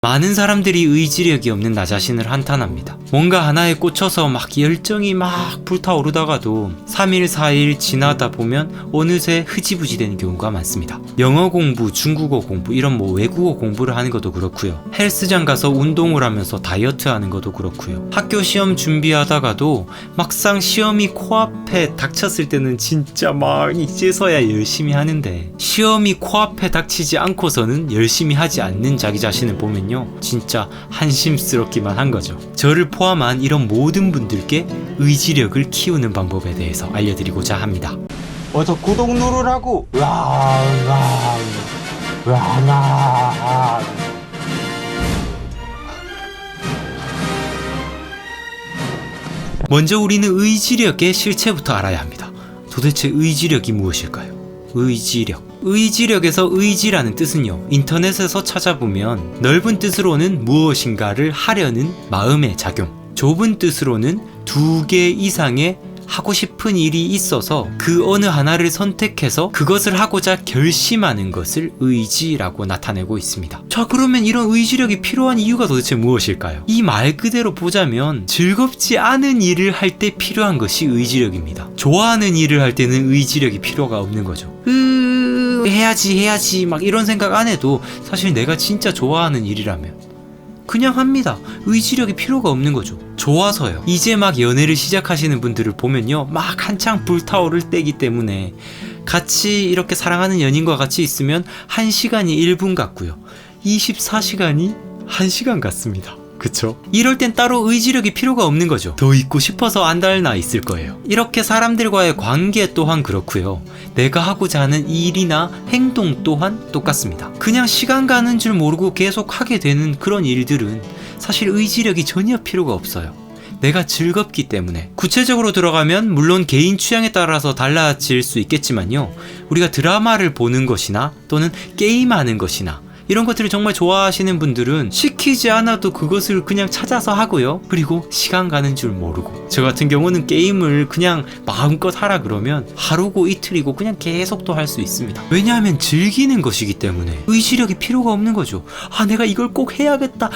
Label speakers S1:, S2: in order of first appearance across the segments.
S1: 많은 사람들이 의지력이 없는 나 자신을 한탄합니다. 뭔가 하나에 꽂혀서 막 열정이 막 불타오르다가도 3일 4일 지나다 보면 어느새 흐지부지 되는 경우가 많습니다. 영어 공부, 중국어 공부, 이런 외국어 공부를 하는 것도 그렇고요. 헬스장 가서 운동을 하면서 다이어트 하는 것도 그렇고요. 학교 시험 준비하다가도 막상 시험이 코앞에 닥쳤을 때는 진짜 막 이제서야 열심히 하는데, 시험이 코앞에 닥치지 않고서는 열심히 하지 않는 자기 자신을 보면요, 진짜 한심스럽기만 한 거죠. 저를 포함한 이런 모든 분들께 의지력을 키우는 방법에 대해서 알려드리고자 합니다.
S2: 어서 구독 누르라고.
S1: 먼저 우리는 의지력의 실체부터 알아야 합니다. 도대체 의지력이 무엇일까요? 의지력에서 의지라는 뜻은요, 인터넷에서 찾아보면 넓은 뜻으로는 무엇인가를 하려는 마음의 작용, 좁은 뜻으로는 2개 이상의 하고 싶은 일이 있어서 그 어느 하나를 선택해서 그것을 하고자 결심하는 것을 의지라고 나타내고 있습니다. 자, 그러면 이런 의지력이 필요한 이유가 도대체 무엇일까요? 이 말 그대로 보자면 즐겁지 않은 일을 할 때 필요한 것이 의지력입니다. 좋아하는 일을 할 때는 의지력이 필요가 없는 거죠. 해야지 막 이런 생각 안 해도 사실 내가 진짜 좋아하는 일이라면 그냥 합니다. 의지력이 필요가 없는 거죠. 좋아서요. 이제 막 연애를 시작하시는 분들을 보면요, 막 한창 불타오를 때기 때문에 같이 이렇게 사랑하는 연인과 같이 있으면 1시간이 1분 같고요, 24시간이 1시간 같습니다. 그쵸? 이럴 땐 따로 의지력이 필요가 없는 거죠. 더 있고 싶어서 안달나 있을 거예요. 이렇게 사람들과의 관계 또한 그렇고요. 내가 하고자 하는 일이나 행동 또한 똑같습니다. 그냥 시간 가는 줄 모르고 계속 하게 되는 그런 일들은 사실 의지력이 전혀 필요가 없어요. 내가 즐겁기 때문에. 구체적으로 들어가면 물론 개인 취향에 따라서 달라질 수 있겠지만요, 우리가 드라마를 보는 것이나 또는 게임하는 것이나 이런 것들을 정말 좋아하시는 분들은 시키지 않아도 그것을 그냥 찾아서 하고요. 그리고 시간 가는 줄 모르고. 저 같은 경우는 게임을 그냥 마음껏 하라 그러면 하루고 이틀이고 그냥 계속 또 할 수 있습니다. 왜냐하면 즐기는 것이기 때문에 의지력이 필요가 없는 거죠. 아, 내가 이걸 꼭 해야겠다.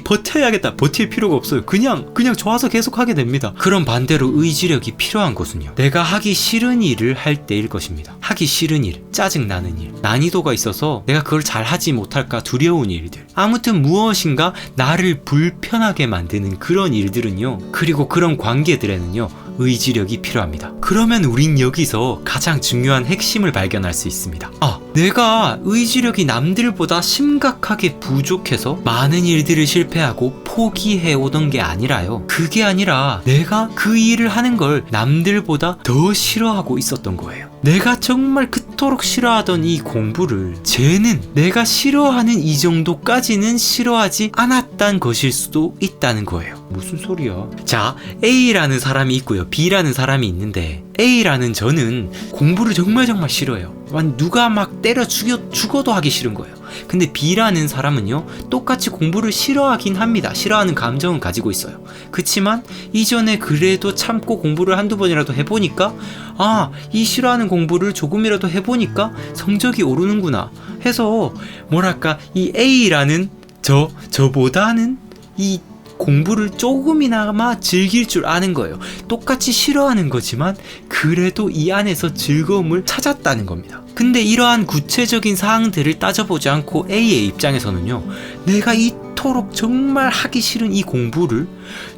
S1: 버텨야겠다. 버틸 필요가 없어요. 그냥 좋아서 계속 하게 됩니다. 그런 반대로 의지력이 필요한 것은요, 내가 하기 싫은 일을 할 때일 것입니다. 하기 싫은 일, 짜증나는 일, 난이도가 있어서 내가 그걸 잘 하지 못할까 두려운 일들, 아무튼 무엇인가 나를 불편하게 만드는 그런 일들은요, 그리고 그런 관계들에는요, 의지력이 필요합니다. 그러면 우린 여기서 가장 중요한 핵심을 발견할 수 있습니다. 내가 의지력이 남들보다 심각하게 부족해서 많은 일들을 실패하고 포기해 오던 게 아니라요, 그게 아니라 내가 그 일을 하는 걸 남들보다 더 싫어하고 있었던 거예요. 내가 정말 그토록 싫어하던 이 공부를 쟤는 내가 싫어하는 이 정도까지는 싫어하지 않았단 것일 수도 있다는 거예요. 무슨 소리야? 자, A라는 사람이 있고요, B라는 사람이 있는데, A라는 저는 공부를 정말 싫어해요. 누가 막 때려 죽어도 하기 싫은 거예요. 근데 B라는 사람은요, 똑같이 공부를 싫어하긴 합니다. 싫어하는 감정은 가지고 있어요. 그치만 이전에 그래도 참고 공부를 한두 번이라도 해보니까, 이 싫어하는 공부를 조금이라도 해보니까 성적이 오르는구나 해서, 뭐랄까, 이 A라는 저보다는 이 공부를 조금이나마 즐길 줄 아는 거예요. 똑같이 싫어하는 거지만 그래도 이 안에서 즐거움을 찾았다는 겁니다. 근데 이러한 구체적인 사항들을 따져보지 않고 A의 입장에서는요, 내가 이토록 정말 하기 싫은 이 공부를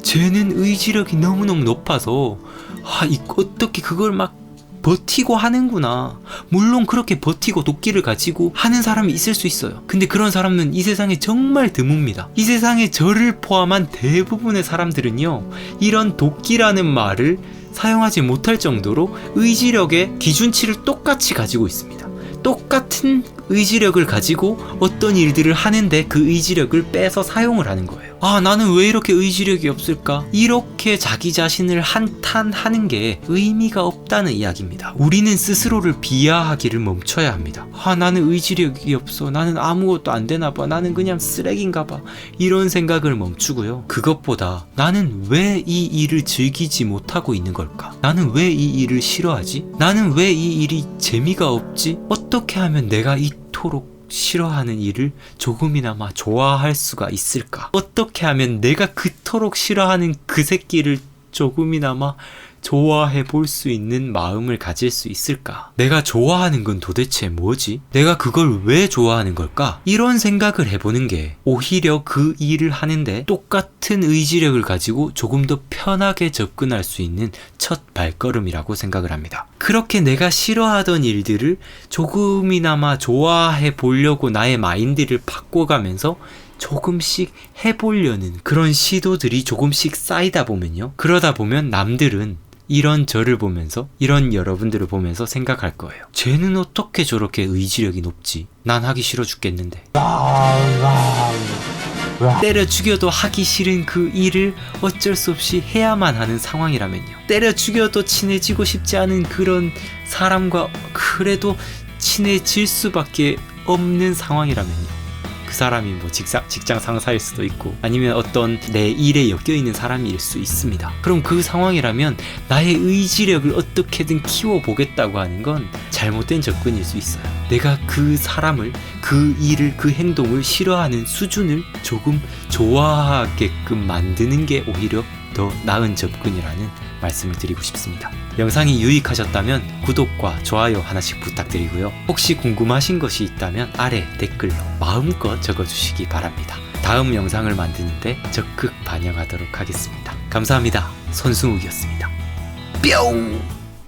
S1: 쟤는 의지력이 너무너무 높아서 어떻게 그걸 막 버티고 하는구나. 물론 그렇게 버티고 도끼를 가지고 하는 사람이 있을 수 있어요. 근데 그런 사람은 이 세상에 정말 드뭅니다. 이 세상에 저를 포함한 대부분의 사람들은요, 이런 도끼라는 말을 사용하지 못할 정도로 의지력의 기준치를 똑같이 가지고 있습니다. 똑같은 의지력을 가지고 어떤 일들을 하는데 그 의지력을 빼서 사용을 하는 거예요. 나는 왜 이렇게 의지력이 없을까? 이렇게 자기 자신을 한탄하는 게 의미가 없다는 이야기입니다. 우리는 스스로를 비하하기를 멈춰야 합니다. 나는 의지력이 없어. 나는 아무것도 안 되나 봐. 나는 그냥 쓰레기인가 봐. 이런 생각을 멈추고요. 그것보다 나는 왜 이 일을 즐기지 못하고 있는 걸까? 나는 왜 이 일을 싫어하지? 나는 왜 이 일이 재미가 없지? 어떻게 하면 내가 이토록 싫어하는 일을 조금이나마 좋아할 수가 있을까? 어떻게 하면 내가 그토록 싫어하는 그 새끼를 조금이나마 좋아해 볼 수 있는 마음을 가질 수 있을까? 내가 좋아하는 건 도대체 뭐지? 내가 그걸 왜 좋아하는 걸까? 이런 생각을 해보는 게 오히려 그 일을 하는데 똑같은 의지력을 가지고 조금 더 편하게 접근할 수 있는 첫 발걸음이라고 생각을 합니다. 그렇게 내가 싫어하던 일들을 조금이나마 좋아해 보려고 나의 마인드를 바꿔가면서 조금씩 해보려는 그런 시도들이 조금씩 쌓이다 보면요. 그러다 보면 남들은 이런 저를 보면서, 이런 여러분들을 보면서 생각할 거예요. 쟤는 어떻게 저렇게 의지력이 높지? 난 하기 싫어 죽겠는데. 때려 죽여도 하기 싫은 그 일을 어쩔 수 없이 해야만 하는 상황이라면요. 때려 죽여도 친해지고 싶지 않은 그런 사람과 그래도 친해질 수밖에 없는 상황이라면요. 그 사람이 뭐 직장 상사일 수도 있고 아니면 어떤 내 일에 엮여있는 사람일 수 있습니다. 그럼 그 상황이라면 나의 의지력을 어떻게든 키워보겠다고 하는 건 잘못된 접근일 수 있어요. 내가 그 사람을, 그 일을, 그 행동을 싫어하는 수준을 조금 좋아하게끔 만드는 게 오히려 더 나은 접근이라는 말씀을 드리고 싶습니다. 영상이 유익하셨다면 구독과 좋아요 하나씩 부탁드리고요. 혹시 궁금하신 것이 있다면 아래 댓글로 마음껏 적어주시기 바랍니다. 다음 영상을 만드는데 적극 반영하도록 하겠습니다. 감사합니다. 손승욱이었습니다. 뿅!